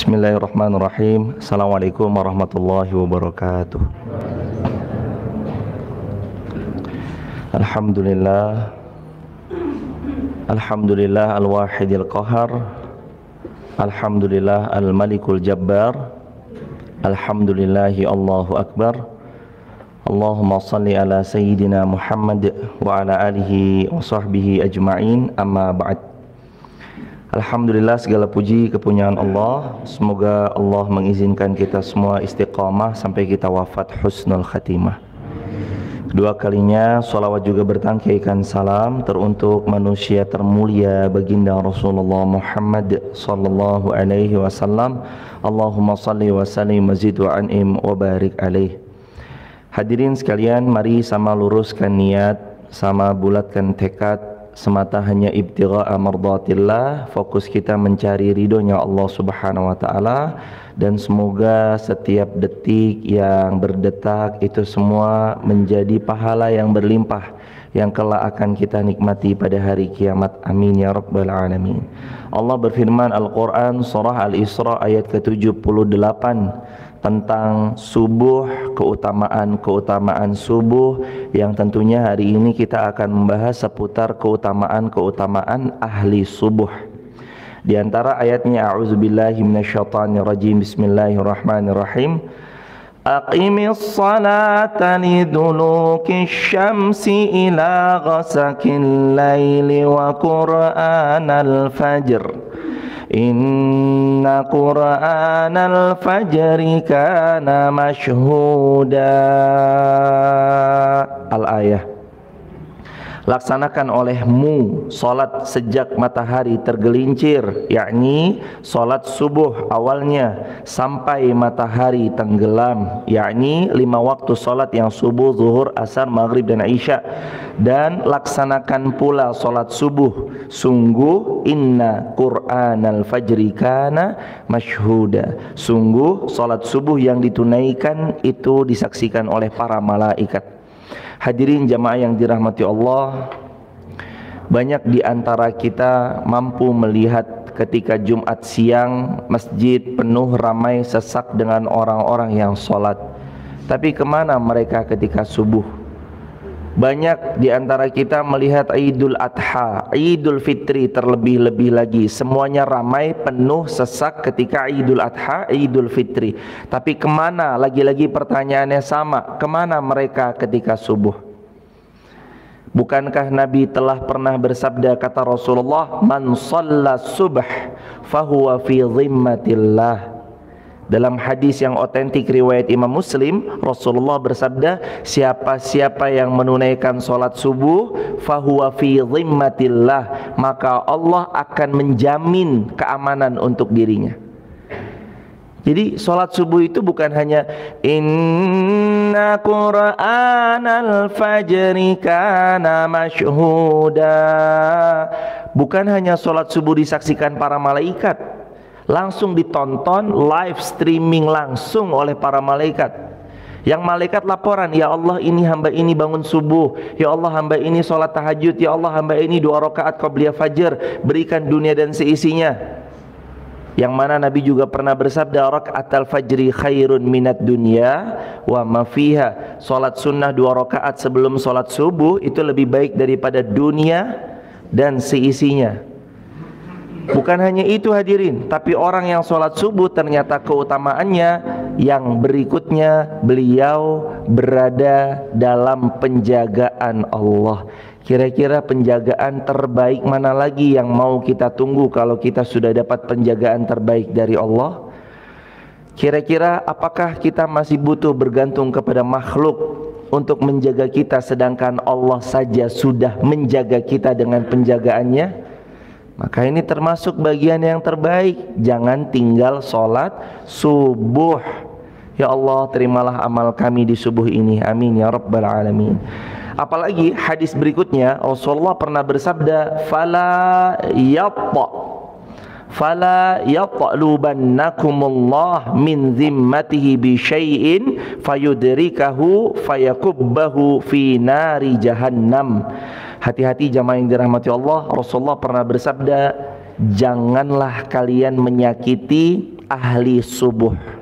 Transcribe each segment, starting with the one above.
Bismillahirrahmanirrahim. Assalamualaikum warahmatullahi wabarakatuh. Alhamdulillah. Alhamdulillah al-wahidil qahar. Alhamdulillah al-malikul jabbar. Alhamdulillahi Allahu akbar. Allahumma salli ala sayyidina Muhammad wa ala alihi wa sahbihi ajma'in, amma ba'd. Alhamdulillah, segala puji kepunyaan Allah. Semoga Allah mengizinkan kita semua istiqamah sampai kita wafat husnul khatimah. Kedua kalinya salawat juga bertangkaikan salam teruntuk manusia termulia baginda Rasulullah Muhammad sallallahu alaihi wasallam. Allahumma salli wa sallim mazid wa an'im wa barik alaih. Hadirin sekalian, mari sama luruskan niat, sama bulatkan tekad, semata hanya ibtigha'a mardatillah, fokus kita mencari ridhonya Allah Subhanahu wa taala, dan semoga setiap detik yang berdetak itu semua menjadi pahala yang berlimpah yang kelak akan kita nikmati pada hari kiamat. Amin ya rabbal alamin. Allah berfirman Al-Qur'an surah Al-Isra ayat ke-78 tentang subuh, keutamaan subuh, yang tentunya hari ini kita akan membahas seputar keutamaan ahli subuh. Di antara ayatnya, a'udzubillahi minasyaitonirrajim, bismillahirrahmanirrahim. Aqimis salata liduluki syamsi ila ghasakil laili wa qur'anal fajr. Inna Qur'anal fajri kana mashhuda. Al-ayah. Laksanakan olehmu salat sejak matahari tergelincir, yakni salat subuh awalnya, sampai matahari tenggelam, yakni 5 waktu salat yang subuh, zuhur, asar, maghrib dan isya. Dan laksanakan pula salat subuh, sungguh inna Qur'anal fajri kana mashhuda, sungguh salat subuh yang ditunaikan itu disaksikan oleh para malaikat. Hadirin jamaah yang dirahmati Allah, banyak di antara kita mampu melihat ketika Jumat siang masjid penuh ramai sesak dengan orang-orang yang sholat. Tapi kemana mereka ketika subuh? Banyak di antara kita melihat Idul Adha, Idul Fitri terlebih-lebih lagi, semuanya ramai, penuh, sesak ketika Idul Adha, Idul Fitri. Tapi kemana, lagi-lagi pertanyaannya sama, kemana mereka ketika subuh? Bukankah Nabi telah pernah bersabda, kata Rasulullah, man shalla subh fahuwa fi dhimmatillah. Dalam hadis yang otentik riwayat Imam Muslim, Rasulullah bersabda, siapa-siapa yang menunaikan sholat subuh, fahuwa fi dhimmatillah, maka Allah akan menjamin keamanan untuk dirinya. Jadi sholat subuh itu bukan hanya inna Qur'anal fajri kana mashhuda, bukan hanya sholat subuh disaksikan para malaikat, langsung ditonton live streaming langsung oleh para malaikat. Yang malaikat laporan, ya Allah ini hamba ini bangun subuh, ya Allah hamba ini sholat tahajud, ya Allah hamba ini 2 rakaat qabliyah fajar, berikan dunia dan seisinya. Yang mana Nabi juga pernah bersabda, rakaatal fajri khairun minad dunya wa ma fiha. Sholat sunnah 2 rakaat sebelum sholat subuh itu lebih baik daripada dunia dan seisinya. Bukan hanya itu hadirin, tapi orang yang sholat subuh ternyata keutamaannya yang berikutnya, beliau berada dalam penjagaan Allah. Kira-kira penjagaan terbaik mana lagi yang mau kita tunggu kalau kita sudah dapat penjagaan terbaik dari Allah? Kira-kira apakah kita masih butuh bergantung kepada makhluk untuk menjaga kita, sedangkan Allah saja sudah menjaga kita dengan penjagaannya? Maka ini termasuk bagian yang terbaik. Jangan tinggal sholat subuh. Ya Allah, terimalah amal kami di subuh ini. Amin ya rabbal alamin. Apalagi hadis berikutnya, Rasulullah pernah bersabda, fala yatlubannakumullah min zimmatihi bi syai'in fayudrikahu fayakubbahu fi nari jahannam. Hati-hati jamaah yang dirahmati Allah, Rasulullah pernah bersabda, janganlah kalian menyakiti ahli subuh.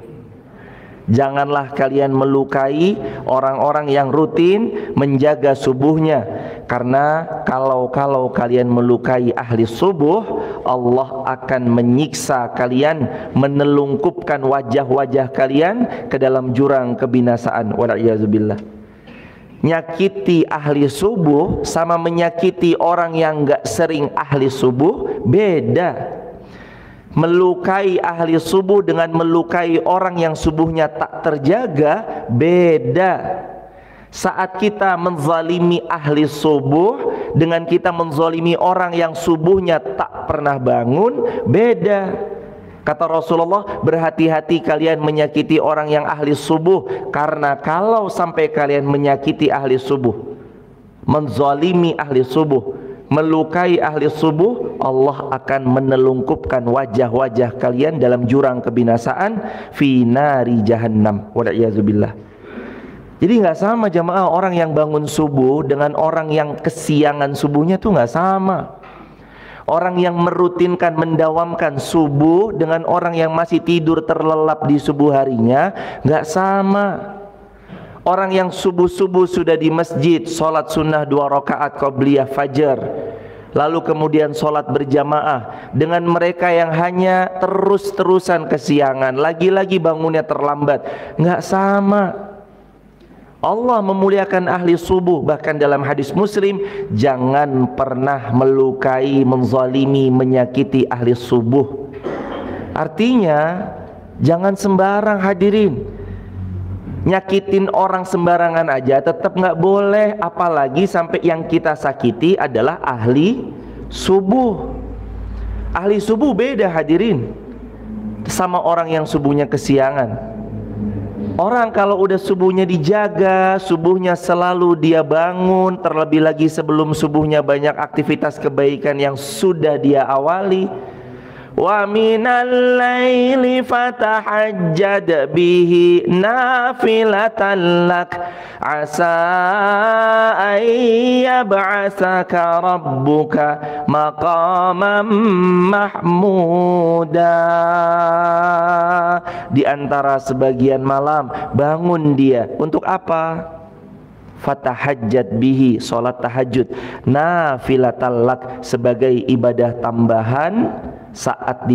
Janganlah kalian melukai orang-orang yang rutin menjaga subuhnya, karena kalau kalian melukai ahli subuh, Allah akan menyiksa kalian, menelungkupkan wajah-wajah kalian ke dalam jurang kebinasaan. Wala'iyadzubillah. Nyakiti ahli subuh sama menyakiti orang yang gak sering ahli subuh beda. Melukai ahli subuh dengan melukai orang yang subuhnya tak terjaga beda. Saat kita menzalimi ahli subuh dengan kita menzalimi orang yang subuhnya tak pernah bangun beda. Kata Rasulullah, berhati-hati kalian menyakiti orang yang ahli subuh, karena kalau sampai kalian menyakiti ahli subuh, menzalimi ahli subuh, melukai ahli subuh, Allah akan menelungkupkan wajah-wajah kalian dalam jurang kebinasaan fi nari jahannam. Wala'iyadzubillah. Jadi nggak sama jamaah, orang yang bangun subuh dengan orang yang kesiangan subuhnya tuh nggak sama. Orang yang merutinkan mendawamkan subuh dengan orang yang masih tidur terlelap di subuh harinya nggak sama. Orang yang subuh-subuh sudah di masjid, sholat sunnah 2 rakaat qabliyah fajar, lalu kemudian sholat berjamaah, dengan mereka yang hanya terus-terusan kesiangan, lagi-lagi bangunnya terlambat, nggak sama. Allah memuliakan ahli subuh. Bahkan dalam hadis Muslim, jangan pernah melukai, menzalimi, menyakiti ahli subuh. Artinya jangan sembarang hadirin. Nyakitin orang sembarangan aja tetap nggak boleh, apalagi sampai yang kita sakiti adalah ahli subuh. Ahli subuh beda hadirin sama orang yang subuhnya kesiangan. Orang kalau udah subuhnya dijaga, subuhnya selalu dia bangun, terlebih lagi sebelum subuhnya banyak aktivitas kebaikan yang sudah dia awali. Wa minal laili fatahajjad bihi nafilatan lak asa ayyab'asaka rabbuka maqaman mahmuda. Di antara sebagian malam bangun dia untuk apa? Fatahajjad bihi, salat tahajud, nafilatan lak, sebagai ibadah tambahan saat di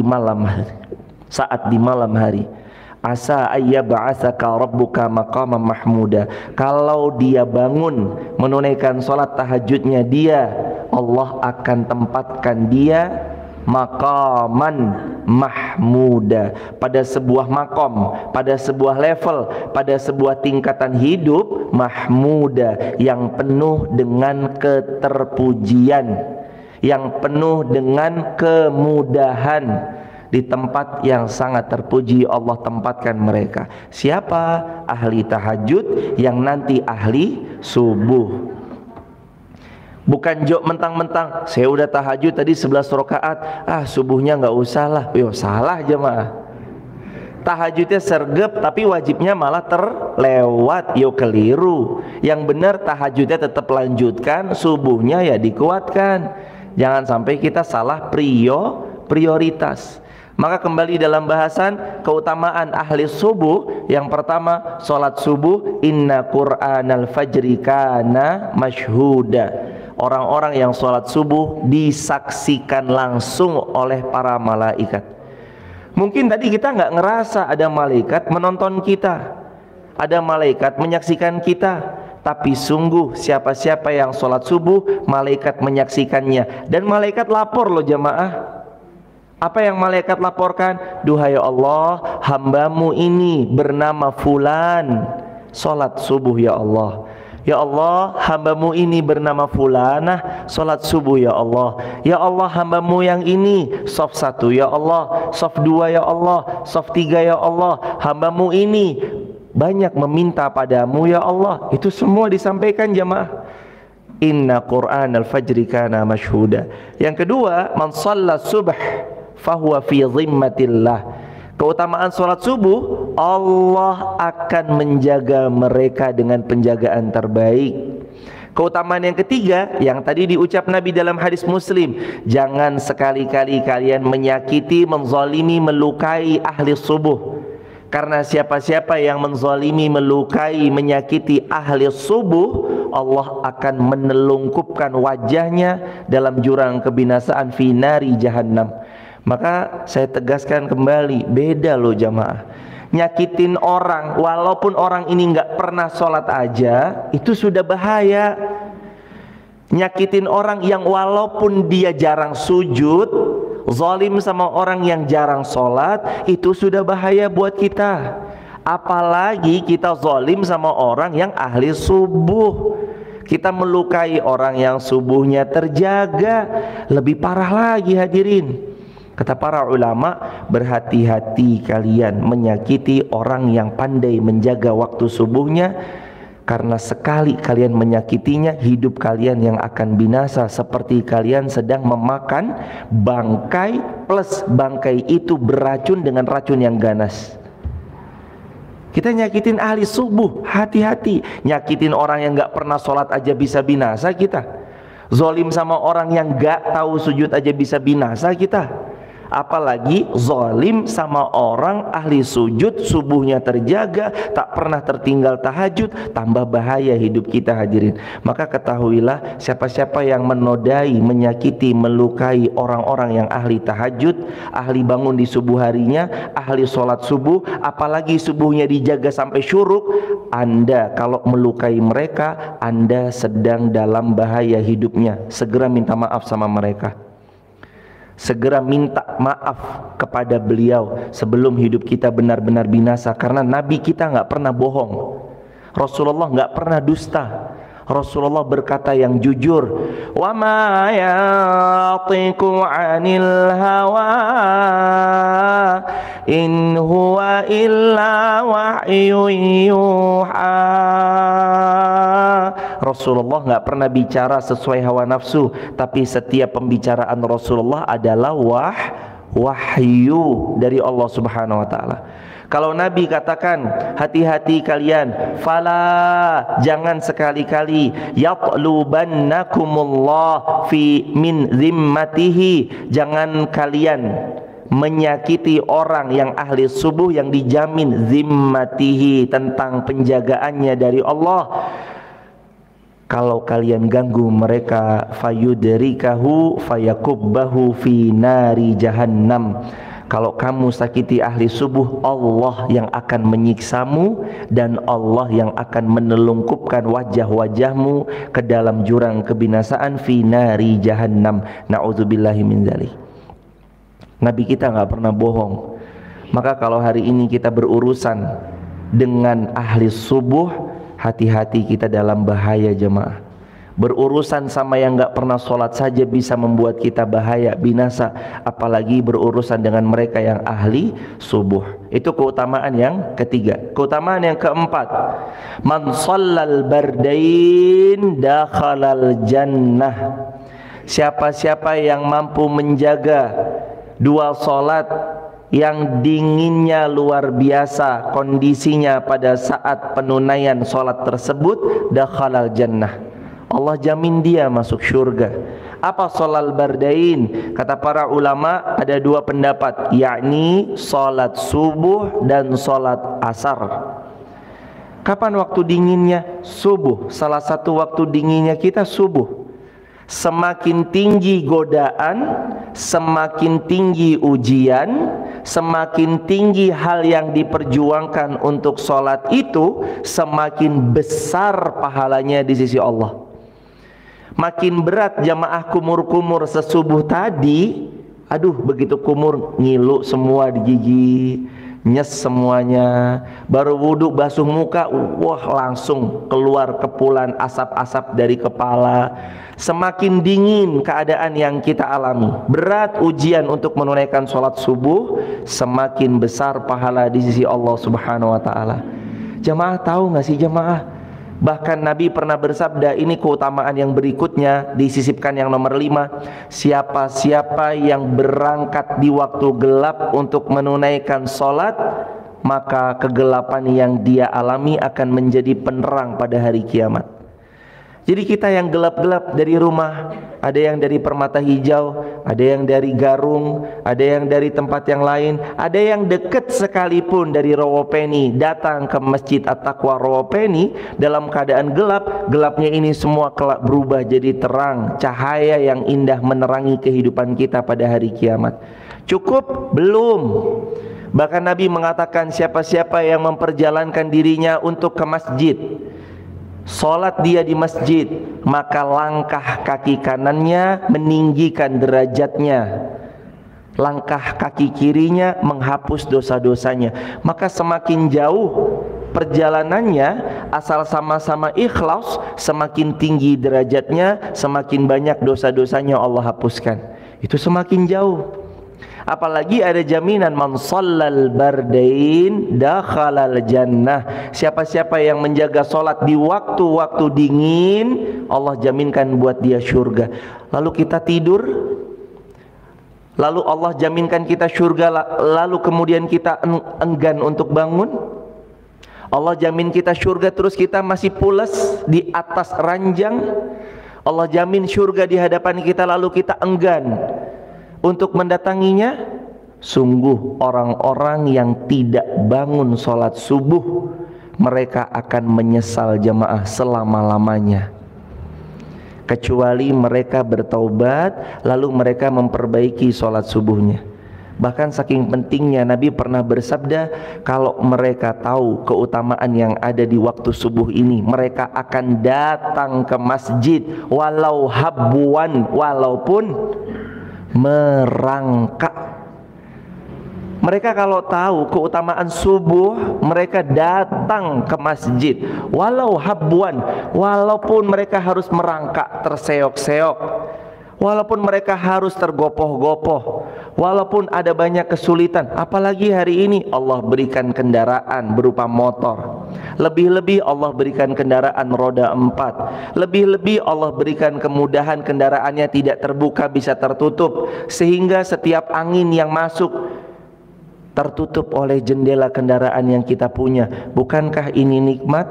malam hari. Asa ayyab'asaka rabbuka maqaman mahmuda. Kalau dia bangun menunaikan salat tahajudnya dia, Allah akan tempatkan dia maqaman mahmuda, pada sebuah makom, pada sebuah level, pada sebuah tingkatan hidup mahmuda, yang penuh dengan keterpujian, yang penuh dengan kemudahan. Di tempat yang sangat terpuji Allah tempatkan mereka. Siapa? Ahli tahajud yang nanti ahli subuh. Bukan jok mentang-mentang saya udah tahajud tadi 11 rakaat, subuhnya nggak usah lah. Yo, salah jemaah. Tahajudnya sergap tapi wajibnya malah terlewat. Yo, keliru. Yang benar tahajudnya tetap lanjutkan, subuhnya ya dikuatkan. Jangan sampai kita salah prioritas. Maka kembali dalam bahasan keutamaan ahli subuh, yang pertama salat subuh, inna qur'anal fajri kana masyhuda. Orang-orang yang salat subuh disaksikan langsung oleh para malaikat. Mungkin tadi kita nggak ngerasa ada malaikat menonton kita, ada malaikat menyaksikan kita, tapi sungguh siapa-siapa yang salat subuh malaikat menyaksikannya, dan malaikat lapor loh jamaah. Apa yang malaikat laporkan? Duhai Allah, hambamu ini bernama fulan salat subuh ya Allah. Ya Allah, hambamu ini bernama fulanah salat subuh ya Allah. Ya Allah, hambamu yang ini saf 1 ya Allah, saf 2 ya Allah, saf 3 ya Allah. Hambamu ini banyak meminta padamu ya Allah. Itu semua disampaikan jamaah. Inna Qur'anal fajri kana masyhuda. Yang kedua, man shalla subh fahuwa fi zimmatillah. Keutamaan salat subuh, Allah akan menjaga mereka dengan penjagaan terbaik. Keutamaan yang ketiga yang tadi diucap Nabi dalam hadis Muslim, jangan sekali-kali kalian menyakiti, menzalimi, melukai ahli subuh. Karena siapa-siapa yang menzalimi, melukai, menyakiti ahli subuh, Allah akan menelungkupkan wajahnya dalam jurang kebinasaan fi nari jahannam. Maka saya tegaskan kembali, beda loh jamaah. Nyakitin orang walaupun orang ini nggak pernah sholat aja, itu sudah bahaya. Nyakitin orang yang walaupun dia jarang sujud, zalim sama orang yang jarang sholat, itu sudah bahaya buat kita. Apalagi kita zalim sama orang yang ahli subuh. Kita melukai orang yang subuhnya terjaga, lebih parah lagi hadirin. Kata para ulama, berhati-hati kalian menyakiti orang yang pandai menjaga waktu subuhnya, karena sekali kalian menyakitinya, hidup kalian yang akan binasa, seperti kalian sedang memakan bangkai, plus bangkai itu beracun dengan racun yang ganas. Kita nyakitin ahli subuh, hati-hati. Nyakitin orang yang gak pernah sholat aja bisa binasa kita. Zolim sama orang yang gak tahu sujud aja bisa binasa kita. Apalagi zalim sama orang ahli sujud, subuhnya terjaga, tak pernah tertinggal tahajud, tambah bahaya hidup kita hadirin. Maka ketahuilah, siapa-siapa yang menodai, menyakiti, melukai orang-orang yang ahli tahajud, ahli bangun di subuh harinya, ahli sholat subuh, apalagi subuhnya dijaga sampai syuruk, Anda kalau melukai mereka, Anda sedang dalam bahaya hidupnya. Segera minta maaf sama mereka. Segera minta maaf kepada beliau sebelum hidup kita benar-benar binasa. Karena Nabi kita nggak pernah bohong, Rasulullah nggak pernah dusta. Rasulullah berkata yang jujur, wa ma yatiqu 'anil hawa in huwa illa wahyun yuha. Rasulullah nggak pernah bicara sesuai hawa nafsu, tapi setiap pembicaraan Rasulullah adalah wahyu dari Allah Subhanahu wa taala. Kalau Nabi katakan hati-hati kalian, fala, jangan sekali-kali, yatlubannakumullah fi min zimmatihi, jangan kalian menyakiti orang yang ahli subuh yang dijamin zimmatihi, tentang penjagaannya dari Allah. Kalau kalian ganggu mereka, fayudrikahu fayakubbahu fi nari jahannam. Kalau kamu sakiti ahli subuh, Allah yang akan menyiksamu dan Allah yang akan menelungkupkan wajah-wajahmu ke dalam jurang kebinasaan fi nari jahannam. Na'udzubillahi min dzalik. Nabi kita nggak pernah bohong. Maka kalau hari ini kita berurusan dengan ahli subuh, hati-hati kita dalam bahaya jemaah. Berurusan sama yang gak pernah sholat saja bisa membuat kita bahaya, binasa, apalagi berurusan dengan mereka yang ahli subuh. Itu keutamaan yang ketiga. Keutamaan yang keempat, man shallal bardain dakhalal jannah. Siapa-siapa yang mampu menjaga dua sholat yang dinginnya luar biasa kondisinya pada saat penunaian sholat tersebut, dakhalal jannah, Allah jamin dia masuk surga. Apa sholal bardain? Kata para ulama ada dua pendapat, yakni sholat subuh dan sholat asar. Kapan waktu dinginnya? Subuh. Salah satu waktu dinginnya kita subuh. Semakin tinggi godaan, semakin tinggi ujian, semakin tinggi hal yang diperjuangkan untuk sholat itu, semakin besar pahalanya di sisi Allah. Makin berat jamaah kumur-kumur sesubuh tadi, aduh begitu kumur ngilu semua di gigi, nyes semuanya. Baru wudhu basuh muka, wah langsung keluar kepulan asap-asap dari kepala. Semakin dingin keadaan yang kita alami, berat ujian untuk menunaikan sholat subuh, semakin besar pahala di sisi Allah Subhanahu wa ta'ala. Jamaah tahu gak sih jamaah? Bahkan Nabi pernah bersabda, ini keutamaan yang berikutnya disisipkan yang nomor 5. Siapa-siapa yang berangkat di waktu gelap untuk menunaikan sholat, maka kegelapan yang dia alami akan menjadi penerang pada hari kiamat. Jadi kita yang gelap-gelap dari rumah, ada yang dari Permata Hijau, ada yang dari Garung, ada yang dari tempat yang lain, ada yang dekat sekalipun dari Rawopeni datang ke Masjid At-Taqwa Rawopeni dalam keadaan gelap. Gelapnya ini semua kelak berubah jadi terang, cahaya yang indah menerangi kehidupan kita pada hari kiamat. Cukup? Belum. Bahkan Nabi mengatakan siapa-siapa yang memperjalankan dirinya untuk ke masjid, sholat dia di masjid, maka langkah kaki kanannya meninggikan derajatnya, langkah kaki kirinya menghapus dosa-dosanya. Maka semakin jauh perjalanannya, asal sama-sama ikhlas, semakin tinggi derajatnya, semakin banyak dosa-dosanya Allah hapuskan. Itu semakin jauh. Apalagi ada jaminan man shallal bardain dakhalal jannah. Siapa-siapa yang menjaga solat di waktu-waktu dingin, Allah jaminkan buat dia surga. Lalu kita tidur, lalu Allah jaminkan kita surga, lalu kemudian kita enggan untuk bangun. Allah jamin kita surga terus kita masih pulas di atas ranjang. Allah jamin surga di hadapan kita lalu kita enggan untuk mendatanginya. Sungguh orang-orang yang tidak bangun sholat subuh, mereka akan menyesal jamaah selama-lamanya, kecuali mereka bertaubat lalu mereka memperbaiki sholat subuhnya. Bahkan saking pentingnya Nabi pernah bersabda, kalau mereka tahu keutamaan yang ada di waktu subuh ini, mereka akan datang ke masjid walau habwan, walaupun merangkak. Mereka kalau tahu keutamaan subuh, mereka datang ke masjid walau habwan, walaupun mereka harus merangkak terseok-seok, walaupun mereka harus tergopoh-gopoh, walaupun ada banyak kesulitan. Apalagi hari ini Allah berikan kendaraan berupa motor, lebih-lebih Allah berikan kendaraan roda 4, lebih-lebih Allah berikan kemudahan kendaraannya tidak terbuka, bisa tertutup, sehingga setiap angin yang masuk tertutup oleh jendela kendaraan yang kita punya. Bukankah ini nikmat?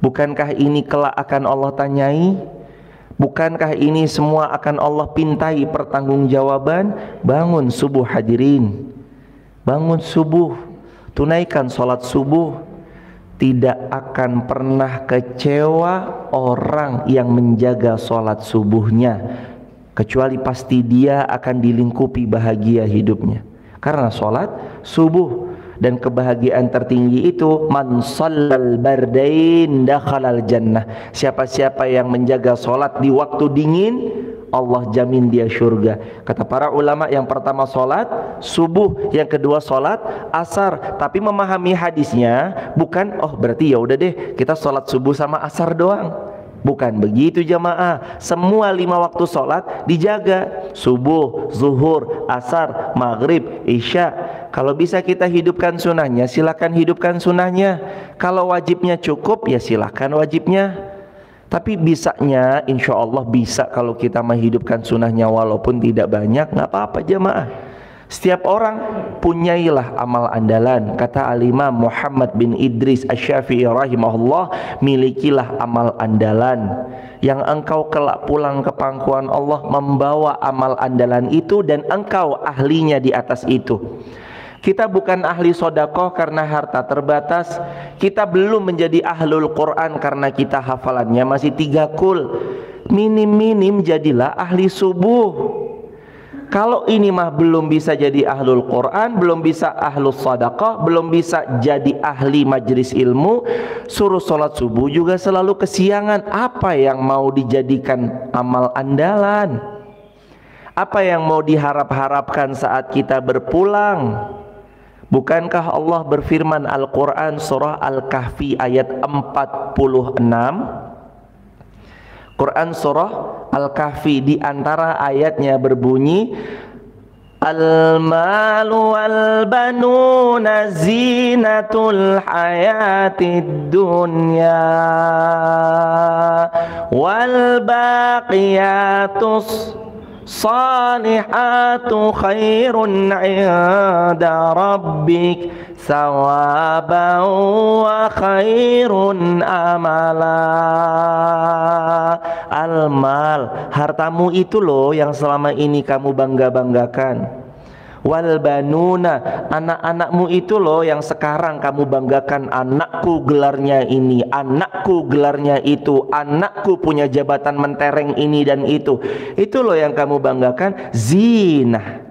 Bukankah ini kelak akan Allah tanyai? Bukankah ini semua akan Allah pintai pertanggungjawaban? Bangun subuh hadirin, bangun subuh, tunaikan sholat subuh. Tidak akan pernah kecewa orang yang menjaga sholat subuhnya, kecuali pasti dia akan dilingkupi bahagia hidupnya. Karena sholat subuh, dan kebahagiaan tertinggi itu man shallal bardain dakhalal jannah. Siapa-siapa yang menjaga sholat di waktu dingin, Allah jamin dia surga. Kata para ulama, yang pertama sholat subuh, yang kedua sholat asar. Tapi memahami hadisnya bukan oh berarti ya udah deh kita sholat subuh sama asar doang. Bukan begitu jamaah. Semua 5 waktu sholat dijaga, subuh, zuhur, asar, maghrib, isya. Kalau bisa kita hidupkan sunnahnya, silakan hidupkan sunnahnya. Kalau wajibnya cukup, ya silakan wajibnya. Tapi bisanya insya Allah bisa kalau kita menghidupkan sunnahnya walaupun tidak banyak, nggak apa-apa jamaah. Setiap orang punyailah amal andalan. Kata Al-Imam Muhammad bin Idris Asy-Syafi'i rahimahullah, milikilah amal andalan yang engkau kelak pulang ke pangkuan Allah membawa amal andalan itu dan engkau ahlinya di atas itu. Kita bukan ahli sodakoh karena harta terbatas. Kita belum menjadi ahlul Quran karena kita hafalannya masih 3 kul. Minim-minim jadilah ahli subuh. Kalau ini mah belum bisa jadi ahlul Quran, belum bisa ahlus sadaqah, belum bisa jadi ahli majelis ilmu, suruh sholat subuh juga selalu kesiangan. Apa yang mau dijadikan amal andalan? Apa yang mau diharap-harapkan saat kita berpulang? Bukankah Allah berfirman Al-Quran surah Al-Kahfi ayat 46? Quran surah Al-Kahfi di antara ayatnya berbunyi, Al-malu wal banuna zinatul hayatid dunya wal baqiyatus salihatu khairun 'inda rabbik thawaban wa khairun amala. Al-mal, hartamu itu loh yang selama ini kamu bangga-banggakan. Wal banuna, anak-anakmu itu loh yang sekarang kamu banggakan. Anakku gelarnya ini, anakku gelarnya itu, anakku punya jabatan mentereng ini dan itu. Itu loh yang kamu banggakan. Zina,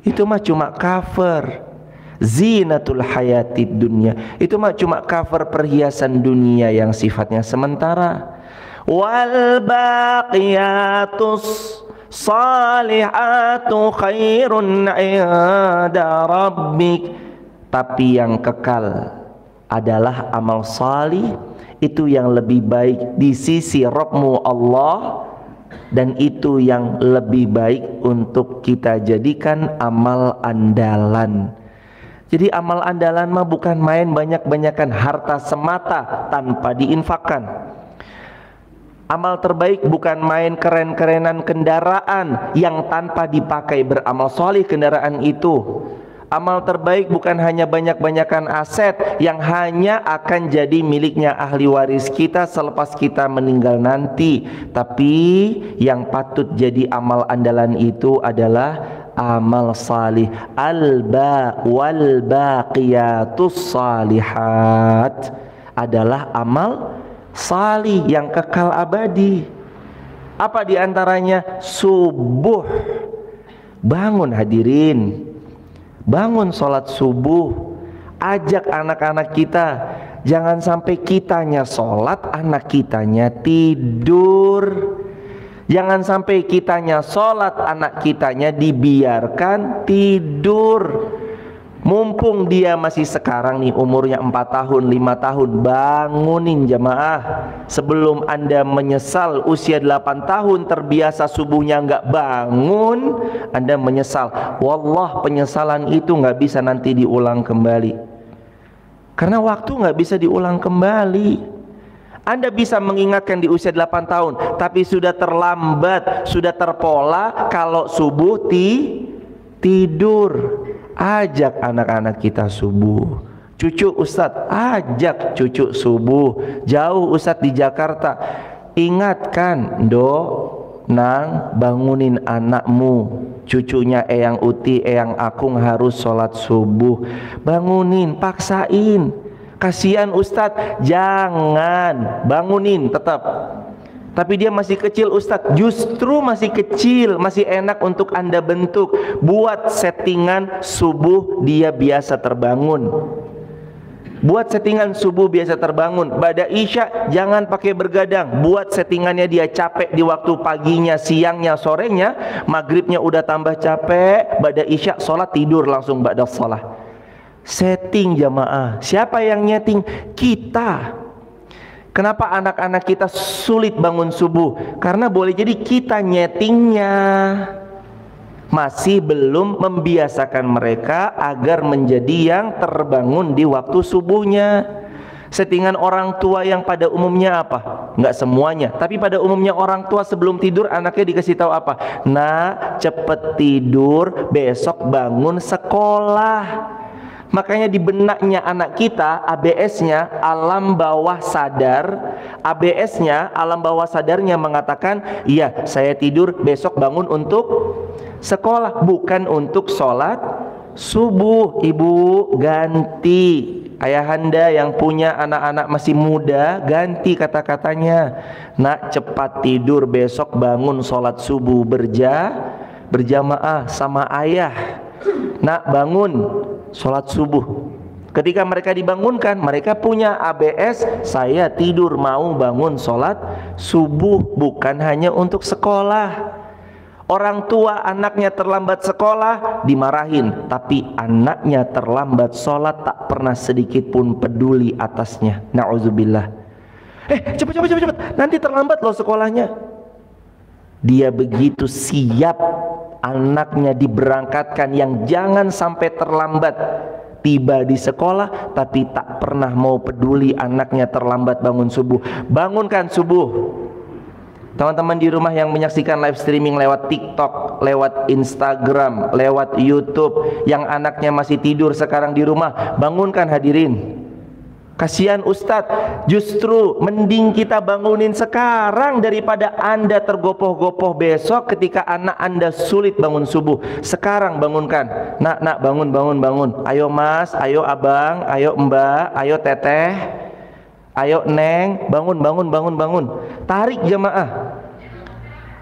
itu mah cuma cover. Zinatul hayatid dunya, itu mah cuma cover perhiasan dunia yang sifatnya sementara. Wal baqiyatus salihatu khairun 'inda rabbik, tapi yang kekal adalah amal salih, itu yang lebih baik di sisi Rabbmu Allah, dan itu yang lebih baik untuk kita jadikan amal andalan. Jadi amal andalan mah bukan main banyak-banyakan harta semata tanpa diinfakkan. Amal terbaik bukan main keren-kerenan kendaraan yang tanpa dipakai beramal solih kendaraan itu. Amal terbaik bukan hanya banyak-banyakan aset yang hanya akan jadi miliknya ahli waris kita selepas kita meninggal nanti. Tapi yang patut jadi amal andalan itu adalah amal salih. Al-ba wal baqiyatus salihat adalah amal salih yang kekal abadi. Apa diantaranya? Subuh. Bangun hadirin, bangun sholat subuh. Ajak anak-anak kita. Jangan sampai kitanya sholat, anak kitanya tidur. Jangan sampai kitanya sholat, anak kitanya dibiarkan tidur. Mumpung dia masih sekarang nih, umurnya 4 tahun, 5 tahun, bangunin jamaah. Sebelum Anda menyesal usia 8 tahun terbiasa subuhnya nggak bangun, Anda menyesal. Wallah, penyesalan itu nggak bisa nanti diulang kembali. Karena waktu nggak bisa diulang kembali. Anda bisa mengingatkan di usia 8 tahun, tapi sudah terlambat, sudah terpola kalau subuh tidur. Ajak anak-anak kita subuh. Cucu Ustadz, ajak cucu subuh. Jauh Ustadz di Jakarta, ingatkan, nang, bangunin anakmu. Cucunya Eyang Uti, Eyang Akung harus sholat subuh. Bangunin, paksain. Kasihan Ustadz, jangan, bangunin tetap. Tapi dia masih kecil Ustadz. Justru masih kecil, masih enak untuk Anda bentuk. Buat settingan subuh dia biasa terbangun. Buat settingan subuh biasa terbangun. Ba'da isya jangan pakai bergadang. Buat settingannya dia capek di waktu paginya, siangnya, sorenya. Maghribnya udah tambah capek. Ba'da isya sholat, tidur langsung ba'da sholat. Setting jamaah. Siapa yang nyeting? Kita. Kenapa anak-anak kita sulit bangun subuh? Karena boleh jadi kita nyetingnya masih belum membiasakan mereka agar menjadi yang terbangun di waktu subuhnya. Settingan orang tua yang pada umumnya apa? Nggak semuanya, tapi pada umumnya orang tua sebelum tidur anaknya dikasih tahu apa? Nah, cepet tidur, besok bangun sekolah. Makanya di benaknya anak kita, ABS-nya alam bawah sadar, ABS-nya alam bawah sadarnya mengatakan, iya saya tidur besok bangun untuk sekolah, bukan untuk sholat subuh. Ibu ganti, ayahanda yang punya anak-anak masih muda, ganti kata-katanya. Nak, cepat tidur, besok bangun sholat subuh berjamaah sama ayah. Nak, bangun sholat subuh. Ketika mereka dibangunkan, mereka punya ABS, saya tidur mau bangun sholat subuh, bukan hanya untuk sekolah. Orang tua anaknya terlambat sekolah dimarahin, tapi anaknya terlambat sholat tak pernah sedikit pun peduli atasnya. Na'udzubillah. Cepet, nanti terlambat loh sekolahnya. Dia begitu siap anaknya diberangkatkan yang jangan sampai terlambat tiba di sekolah, tapi tak pernah mau peduli anaknya terlambat bangun subuh. Bangunkan subuh. Teman-teman di rumah yang menyaksikan live streaming lewat TikTok, lewat Instagram, lewat YouTube, yang anaknya masih tidur sekarang di rumah, bangunkan hadirin. Kasihan Ustadz, justru mending kita bangunin sekarang daripada Anda tergopoh-gopoh besok ketika anak Anda sulit bangun subuh. Sekarang bangunkan. Nak, bangun. Ayo mas, ayo abang, ayo mbak, ayo teteh, ayo neng, bangun. Tarik jamaah.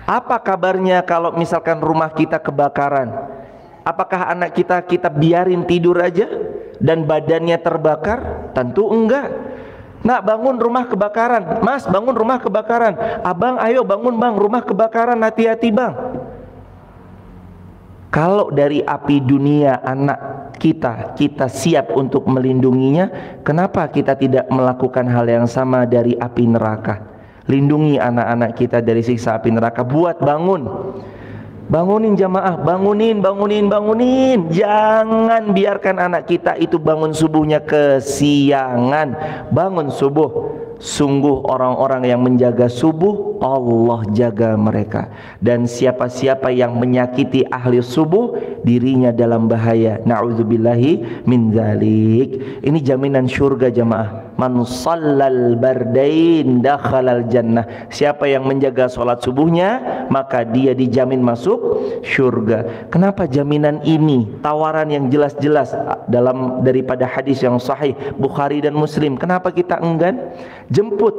Apa kabarnya kalau misalkan rumah kita kebakaran? Apakah anak kita biarin tidur aja dan badannya terbakar? Tentu enggak. Nak, bangun, rumah kebakaran. Mas, bangun, rumah kebakaran. Abang, ayo bangun bang, rumah kebakaran, hati-hati bang. Kalau dari api dunia anak kita siap untuk melindunginya, kenapa kita tidak melakukan hal yang sama dari api neraka? Lindungi anak-anak kita dari siksa api neraka. Buat bangun. Bangunin jamaah, bangunin. Jangan biarkan anak kita itu bangun subuhnya kesiangan. Bangun subuh. Sungguh orang-orang yang menjaga subuh, Allah jaga mereka. Dan siapa-siapa yang menyakiti ahli subuh, dirinya dalam bahaya. Na'udzubillahi min dzalik. Ini jaminan surga jamaah. Man shallal bardain dakhalal jannah. Siapa yang menjaga sholat subuhnya, maka dia dijamin masuk surga. Kenapa jaminan ini? Tawaran yang jelas-jelas dalam daripada hadis yang sahih Bukhari dan Muslim. Kenapa kita enggan? Jemput,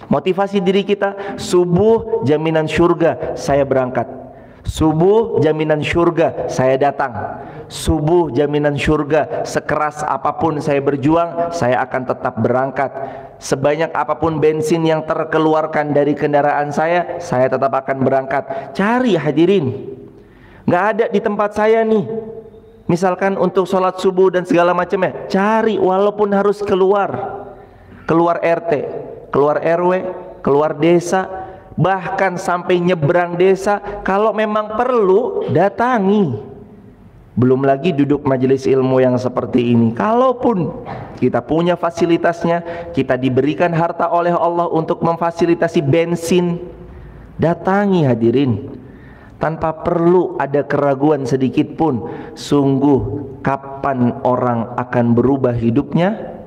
motivasi diri kita. Subuh jaminan surga, saya berangkat. Subuh jaminan surga, saya datang. Subuh jaminan surga, sekeras apapun saya berjuang, saya akan tetap berangkat. Sebanyak apapun bensin yang terkeluarkan dari kendaraan saya tetap akan berangkat. Cari hadirin. Nggak ada di tempat saya nih, misalkan untuk sholat subuh dan segala macamnya. Cari, walaupun harus keluar RT, keluar RW, keluar desa, bahkan sampai nyebrang desa. Kalau memang perlu, datangi. Belum lagi duduk majelis ilmu yang seperti ini. Kalaupun kita punya fasilitasnya, kita diberikan harta oleh Allah untuk memfasilitasi bensin, datangi hadirin. Tanpa perlu ada keraguan sedikit pun. Sungguh, kapan orang akan berubah hidupnya?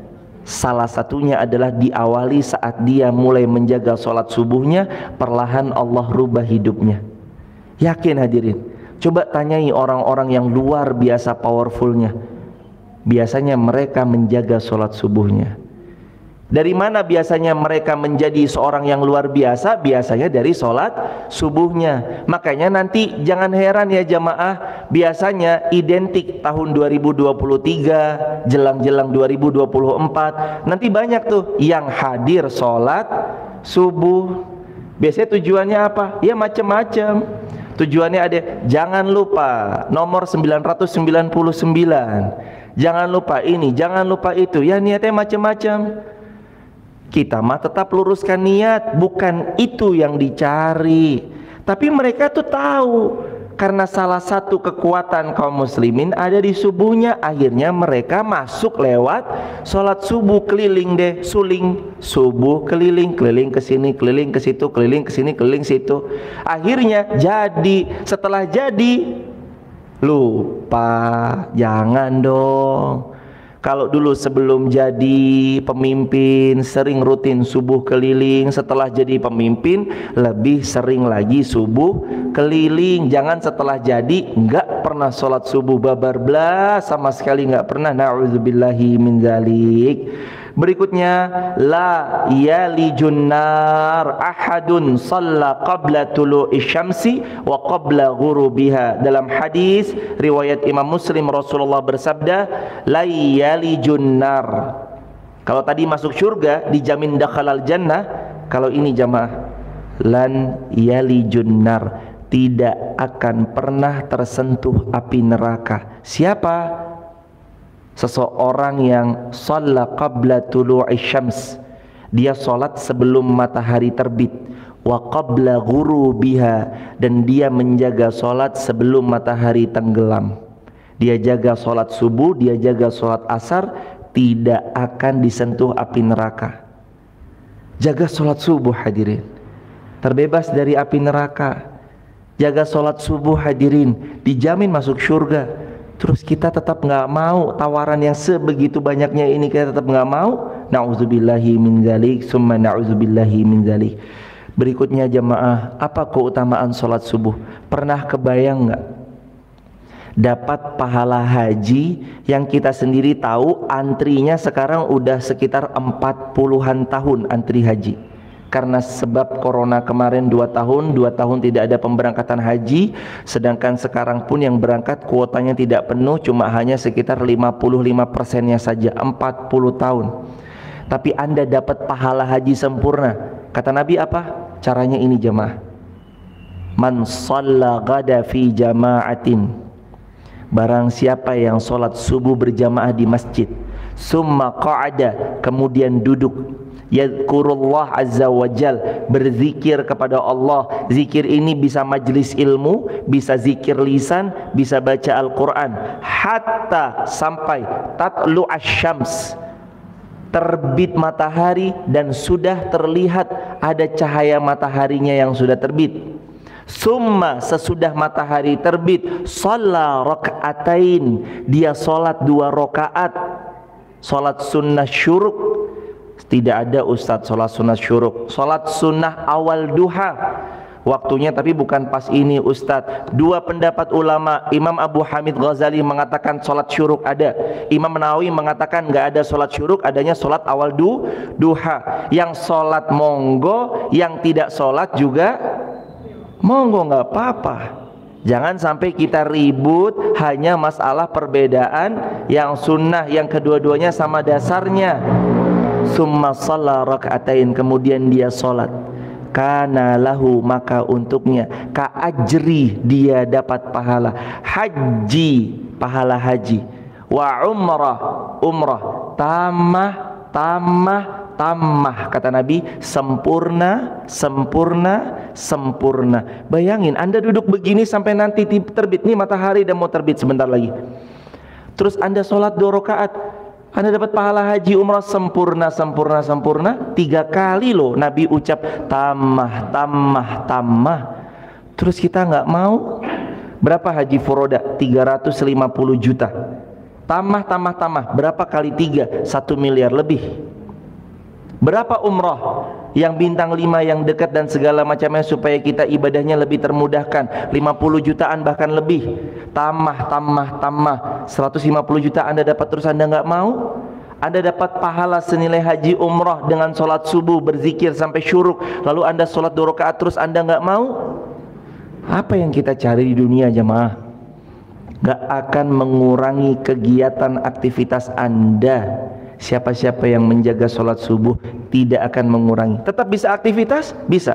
Salah satunya adalah diawali saat dia mulai menjaga sholat subuhnya. Perlahan Allah rubah hidupnya. Yakin hadirin? Coba tanyai orang-orang yang luar biasa powerfulnya. Biasanya mereka menjaga sholat subuhnya. Dari mana biasanya mereka menjadi seorang yang luar biasa? Biasanya dari sholat subuhnya. Makanya nanti jangan heran ya jamaah, biasanya identik tahun 2023 jelang-jelang 2024, nanti banyak tuh yang hadir sholat subuh. Biasanya tujuannya apa? Ya macam-macam. Tujuannya ada, jangan lupa nomor 999, jangan lupa ini, jangan lupa itu. Ya niatnya macam-macam. Kita mah tetap luruskan niat, bukan itu yang dicari. Tapi mereka tuh tahu, karena salah satu kekuatan kaum muslimin ada di subuhnya. Akhirnya mereka masuk lewat sholat subuh, keliling deh, suling subuh, keliling ke sini, keliling ke situ, keliling ke sini, keliling situ. Akhirnya jadi, setelah jadi lupa. Jangan dong. Kalau dulu sebelum jadi pemimpin sering rutin subuh keliling, setelah jadi pemimpin lebih sering lagi subuh keliling. Jangan setelah jadi enggak pernah sholat subuh, babar belas sama sekali enggak pernah. Na'udzubillahi min dzalik. Berikutnya, la yalijun nar ahadun shalla qabla tulu'i syamsi wa qabla ghurubiha. Dalam hadis riwayat Imam Muslim, Rasulullah bersabda, la yalijun nar. Kalau tadi masuk surga dijamin dakhalal jannah, kalau ini jamaah, lan yalijun nar, tidak akan pernah tersentuh api neraka. Siapa? Seseorang yang shalla qabla tulu'i syams, dia sholat sebelum matahari terbit, wa qabla ghurubiha, dan dia menjaga sholat sebelum matahari tenggelam. Dia jaga sholat subuh, dia jaga sholat asar, tidak akan disentuh api neraka. Jaga sholat subuh hadirin. terbebas dari api neraka. Jaga sholat subuh hadirin, dijamin masuk surga. Terus kita tetap nggak mau tawaran yang sebegitu banyaknya ini, kita tetap nggak mau. Na'udzubillahi min dzalik, summa na'udzubillahi min dzalik. Berikutnya jamaah, apa keutamaan sholat subuh? Pernah kebayang nggak dapat pahala haji yang kita sendiri tahu antrinya sekarang udah sekitar 40-an tahun antri haji? Karena sebab corona kemarin 2 tahun tidak ada pemberangkatan haji, sedangkan sekarang pun yang berangkat kuotanya tidak penuh, cuma hanya sekitar 55%-nya saja, 40 tahun. Tapi Anda dapat pahala haji sempurna. Kata Nabi apa? Caranya ini jemaah. Man shalla ghada fi jama'atin. Barang siapa yang sholat subuh berjamaah di masjid, summa qa'ada, kemudian duduk, yadhkurullah azza wa jal, berzikir kepada Allah. Zikir ini bisa majlis ilmu, bisa zikir lisan, bisa baca Al-Quran. Hatta sampai tatlu asyams, terbit matahari dan sudah terlihat ada cahaya mataharinya yang sudah terbit. Summa, sesudah matahari terbit, shalla raka'atain, dia sholat 2 rakaat, sholat sunnah syuruk. Tidak ada ustadz sholat sunnah syuruk, sholat sunnah awal duha waktunya, tapi bukan pas ini ustadz. 2 pendapat ulama, Imam Abu Hamid Ghazali mengatakan sholat syuruk ada, Imam Nawawi mengatakan nggak ada sholat syuruk, adanya sholat awal duha. Yang sholat monggo, yang tidak sholat juga monggo, nggak apa-apa. Jangan sampai kita ribut hanya masalah perbedaan yang sunnah, yang kedua-duanya sama dasarnya. Summa shalla raka'atain, kemudian dia sholat. Kana lahu, maka untuknya, ka ajri, dia dapat pahala haji, pahala haji. Wa umrah, tamah, kata Nabi, sempurna. Bayangin Anda duduk begini sampai nanti terbit nih matahari dan mau terbit sebentar lagi. Terus Anda sholat 2 rakaat, Anda dapat pahala haji umrah sempurna. 3 kali loh Nabi ucap tamah. Terus kita nggak mau. Berapa haji furoda? 350 juta. Tamah, berapa kali 3? 1 miliar lebih. Berapa umrah yang bintang 5 yang dekat dan segala macamnya supaya kita ibadahnya lebih termudahkan? 50 jutaan bahkan lebih. Tamah 150 juta Anda dapat, terus Anda nggak mau? Anda dapat pahala senilai haji umrah dengan sholat subuh, berzikir sampai syuruk, lalu Anda sholat 2 rakaat terus Anda nggak mau? Apa yang kita cari di dunia jemaah? Gak akan mengurangi kegiatan aktivitas Anda. Siapa-siapa yang menjaga sholat subuh tidak akan mengurangi. Tetap bisa aktivitas? Bisa.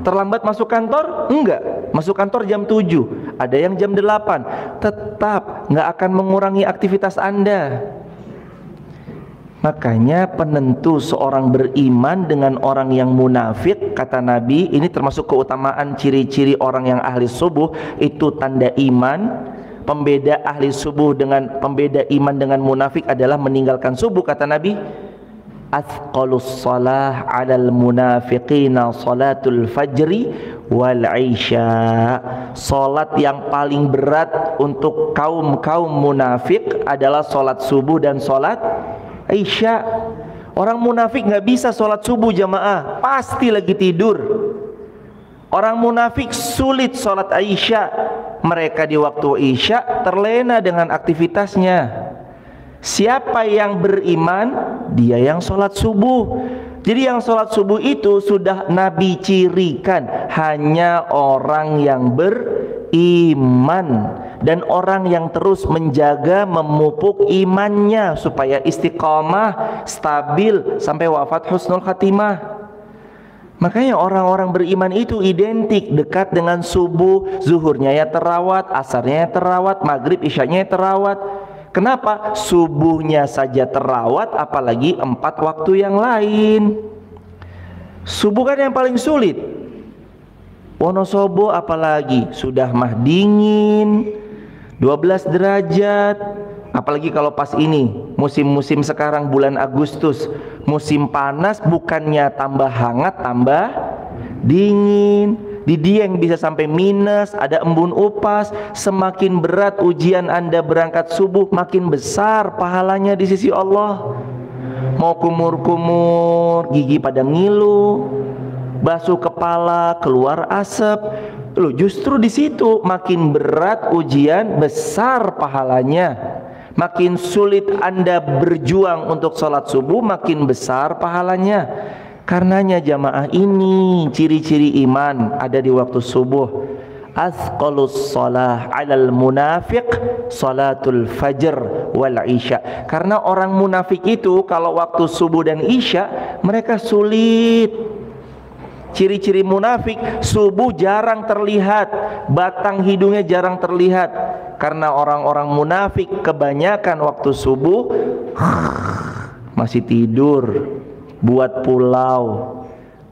Terlambat masuk kantor? Enggak. Masuk kantor jam 7, ada yang jam 8. Tetap nggak akan mengurangi aktivitas Anda. Makanya penentu seorang beriman dengan orang yang munafik, kata Nabi, ini termasuk keutamaan ciri-ciri orang yang ahli subuh, itu tanda iman. Pembeda ahli subuh dengan pembeda iman dengan munafik adalah meninggalkan subuh, kata Nabi. Athqalus salah 'alal munafiqina salatul fajri wal isya. Salat yang paling berat untuk kaum munafik adalah salat subuh dan salat isya. Orang munafik nggak bisa salat subuh jamaah, pasti lagi tidur. Orang munafik sulit salat isya. Mereka di waktu isya terlena dengan aktivitasnya. Siapa yang beriman, dia yang sholat subuh. Jadi yang sholat subuh itu sudah Nabi cirikan hanya orang yang beriman dan orang yang terus menjaga memupuk imannya supaya istiqamah, stabil sampai wafat husnul khatimah. Makanya orang-orang beriman itu identik, dekat dengan subuh, zuhurnya ya terawat, asarnya ya terawat, maghrib isyanya ya terawat. Kenapa? Subuhnya saja terawat, apalagi 4 waktu yang lain. Subuh kan yang paling sulit. Wonosobo apalagi, sudah mah dingin, 12 derajat. Apalagi kalau pas ini musim-musim sekarang bulan Agustus, musim panas, bukannya tambah hangat, tambah dingin, di Dieng bisa sampai minus, ada embun upas. Semakin berat ujian Anda berangkat subuh, makin besar pahalanya di sisi Allah. Mau kumur-kumur, gigi pada ngilu, basuh kepala, keluar asap. Loh, justru di situ makin berat ujian, besar pahalanya. Makin sulit Anda berjuang untuk sholat subuh, makin besar pahalanya. Karenanya jamaah, ini ciri-ciri iman ada di waktu subuh. Athqalus shalah 'alal munafiq salatul fajr wal isya. Karena orang munafik itu kalau waktu subuh dan isya mereka sulit. Ciri-ciri munafik, subuh jarang terlihat, batang hidungnya jarang terlihat. Karena orang-orang munafik kebanyakan waktu subuh masih tidur, buat pulau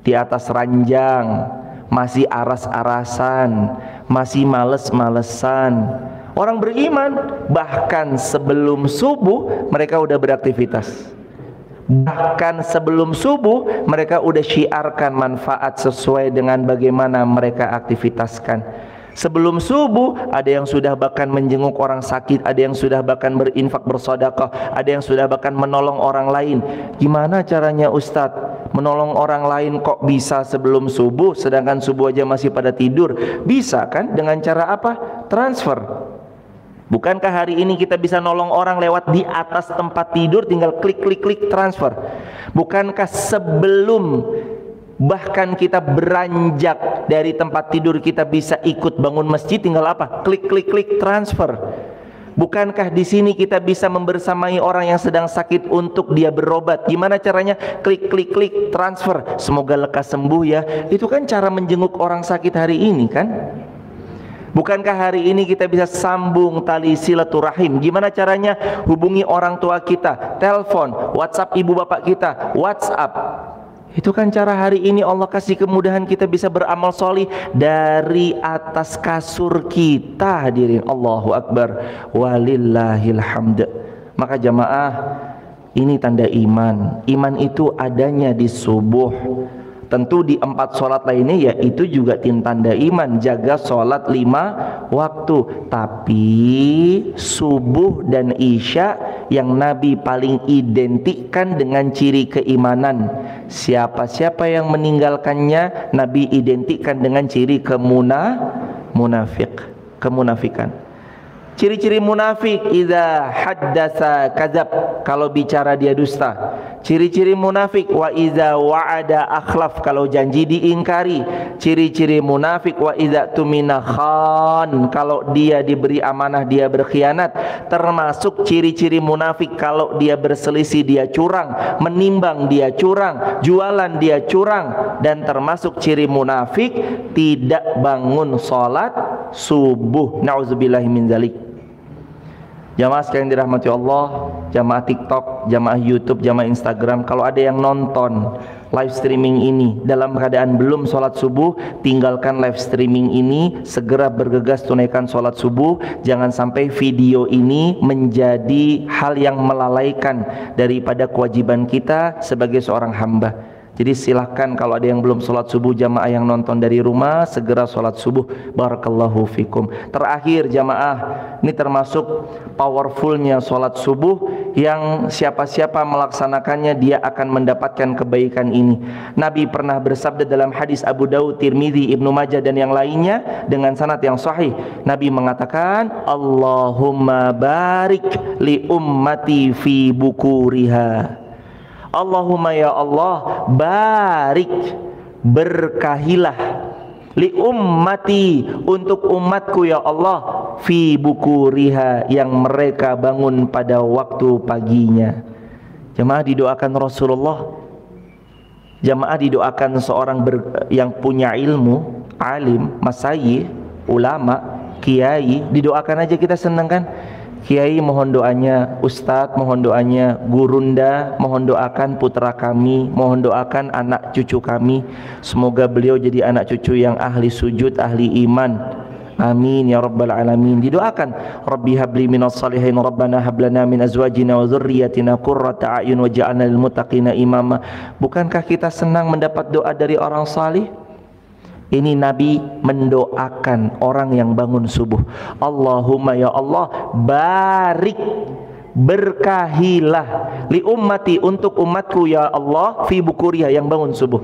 di atas ranjang, masih aras-arasan, masih males-malesan. Orang beriman bahkan sebelum subuh mereka udah beraktivitas. Bahkan sebelum subuh mereka udah syiarkan manfaat sesuai dengan bagaimana mereka aktivitaskan. Sebelum subuh ada yang sudah bahkan menjenguk orang sakit, ada yang sudah bahkan berinfak bersedekah, ada yang sudah bahkan menolong orang lain. Gimana caranya Ustadz? Menolong orang lain kok bisa sebelum subuh, sedangkan subuh aja masih pada tidur? Bisa kan? Dengan cara apa? Transfer. Bukankah hari ini kita bisa nolong orang lewat di atas tempat tidur, tinggal klik transfer? Bukankah sebelum bahkan kita beranjak dari tempat tidur kita bisa ikut bangun masjid, tinggal apa? Klik transfer. Bukankah di sini kita bisa membersamai orang yang sedang sakit untuk dia berobat? Gimana caranya? Klik transfer. Semoga lekas sembuh ya. Itu kan cara menjenguk orang sakit hari ini kan? Bukankah hari ini kita bisa sambung tali silaturahim? Gimana caranya? Hubungi orang tua kita, telepon, WhatsApp ibu bapak kita, WhatsApp. Itu kan cara hari ini Allah kasih kemudahan kita bisa beramal solih dari atas kasur kita, hadirin. Allahu Akbar, walillahil hamd. Maka jamaah, ini tanda iman. Iman itu adanya di subuh. Tentu di 4 sholat lainnya yaitu juga tanda iman. Jaga sholat 5 waktu. Tapi subuh dan isya yang Nabi paling identikkan dengan ciri keimanan. Siapa-siapa yang meninggalkannya Nabi identikkan dengan ciri kemunafikan. Ciri-ciri munafik, idza haddatsa kadzab, kalau bicara dia dusta. Ciri-ciri munafik, wa idza wa'ada akhlaf, kalau janji diingkari. Ciri-ciri munafik, wa idza tumina khan, kalau dia diberi amanah dia berkhianat. Termasuk ciri-ciri munafik, kalau dia berselisih dia curang, menimbang dia curang, jualan dia curang. Dan termasuk ciri munafik, tidak bangun sholat subuh. Na'udzubillahi min dzalik. Jamaah sekalian dirahmati Allah, jamaah TikTok, jamaah YouTube, jamaah Instagram, kalau ada yang nonton live streaming ini dalam keadaan belum sholat subuh, tinggalkan live streaming ini, segera bergegas tunaikan sholat subuh. Jangan sampai video ini menjadi hal yang melalaikan daripada kewajiban kita sebagai seorang hamba. Jadi silahkan kalau ada yang belum sholat subuh, jamaah yang nonton dari rumah segera sholat subuh. Barakallahu fikum. Terakhir jamaah, ini termasuk powerfulnya sholat subuh yang siapa-siapa melaksanakannya dia akan mendapatkan kebaikan ini. Nabi pernah bersabda dalam hadis Abu Daud, Tirmidzi, Ibnu Majah dan yang lainnya dengan sanad yang sahih. Nabi mengatakan, Allahumma barik li ummati fi bukuriha. Allahumma ya Allah, barik, berkahilah, li ummati, untuk umatku ya Allah, fi bukuriha, yang mereka bangun pada waktu paginya. Jemaah didoakan Rasulullah, jemaah didoakan seorang yang punya ilmu, alim, masyayikh, ulama, kiai, didoakan aja kita senang kan? Kiai mohon doanya, Ustadz mohon doanya, Gurunda mohon doakan putra kami, mohon doakan anak cucu kami, semoga beliau jadi anak cucu yang ahli sujud, ahli iman. Amin ya rabbal alamin. Didoakan, Rabbi habli minas salihin, Rabbana hablana min azwajina wa dzurriyyatina qurrata a'yun waj'alna lil muttaqina imama. Bukankah kita senang mendapat doa dari orang salih? Ini Nabi mendoakan orang yang bangun subuh. Allahumma ya Allah, barik, berkahilah li ummati, untuk umatku ya Allah, fi bukuriha, yang bangun subuh.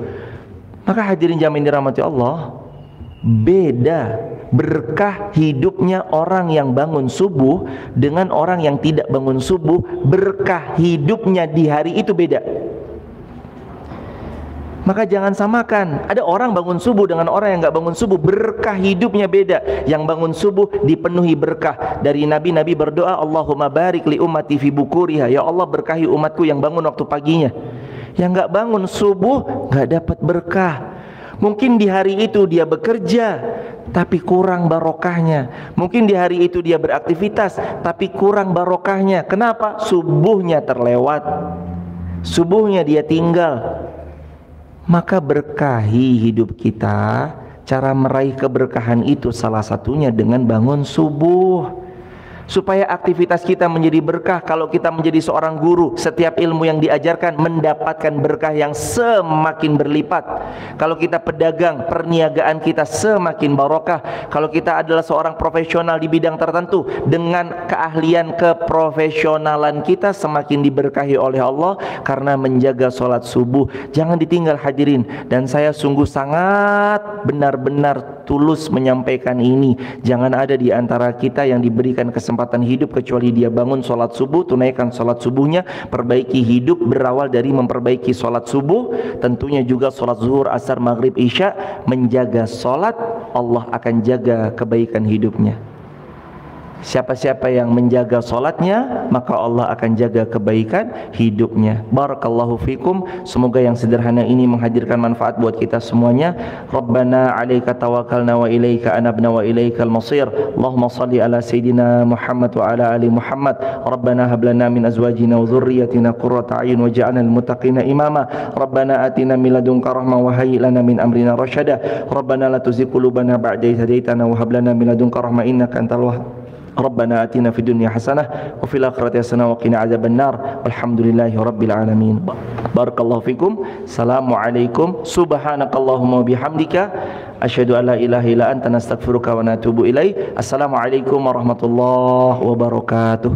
Maka hadirin jamaah dirahmati Allah, beda berkah hidupnya orang yang bangun subuh dengan orang yang tidak bangun subuh. Berkah hidupnya di hari itu beda. Maka jangan samakan. Ada orang bangun subuh dengan orang yang nggak bangun subuh, berkah hidupnya beda. Yang bangun subuh dipenuhi berkah. Dari Nabi berdoa, Allahumma barik li ummati fi bukuriha, ya Allah berkahi umatku yang bangun waktu paginya. Yang nggak bangun subuh nggak dapat berkah. Mungkin di hari itu dia bekerja tapi kurang barokahnya. Mungkin di hari itu dia beraktivitas tapi kurang barokahnya. Kenapa? Subuhnya terlewat, subuhnya dia tinggal. Maka berkahi hidup kita. Cara meraih keberkahan itu salah satunya dengan bangun subuh. Supaya aktivitas kita menjadi berkah. Kalau kita menjadi seorang guru, setiap ilmu yang diajarkan mendapatkan berkah yang semakin berlipat. Kalau kita pedagang, perniagaan kita semakin barokah. Kalau kita adalah seorang profesional di bidang tertentu, dengan keahlian keprofesionalan kita semakin diberkahi oleh Allah karena menjaga sholat subuh. Jangan ditinggal hadirin. Dan saya sungguh sangat benar-benar tulus menyampaikan ini. Jangan ada di antara kita yang diberikan kesempatan hidup kecuali dia bangun sholat subuh, tunaikan sholat subuhnya. Perbaiki hidup berawal dari memperbaiki sholat subuh, tentunya juga sholat zuhur, asar, maghrib, isya. Menjaga sholat, Allah akan jaga kebaikan hidupnya. Siapa-siapa yang menjaga sholatnya, maka Allah akan jaga kebaikan hidupnya. Barakallahu fikum. Semoga yang sederhana ini menghadirkan manfaat buat kita semuanya. Rabbana alaika tawakkalna wa ilaika anabna wa ilaikal masir. Allahumma salli ala Sayyidina Muhammad wa ala ali Muhammad. Rabbana hablana min azwajina wa dhurriyyatina qurrata a'yun waj'alna lil muttaqina imama. Rabbana atina min ladunka rahmah wa hayyi lana min amrina rasyada. Rabbana la tuzigh qulubana ba'da idh hadaytana wa hab lana min ladunka rahmah innaka antal wahhab. Rabbana atina fid dunya hasanah wa fil akhirati hasanah wa qina adzabannar. Walhamdulillahi rabbil alamin. Barakallahu fikum. Assalamualaikum. Subhanakallahumma wa bihamdika asyhadu an la ilaha illa anta nastaghfiruka wa natubu ilaik. Assalamualaikum warahmatullahi wabarakatuh.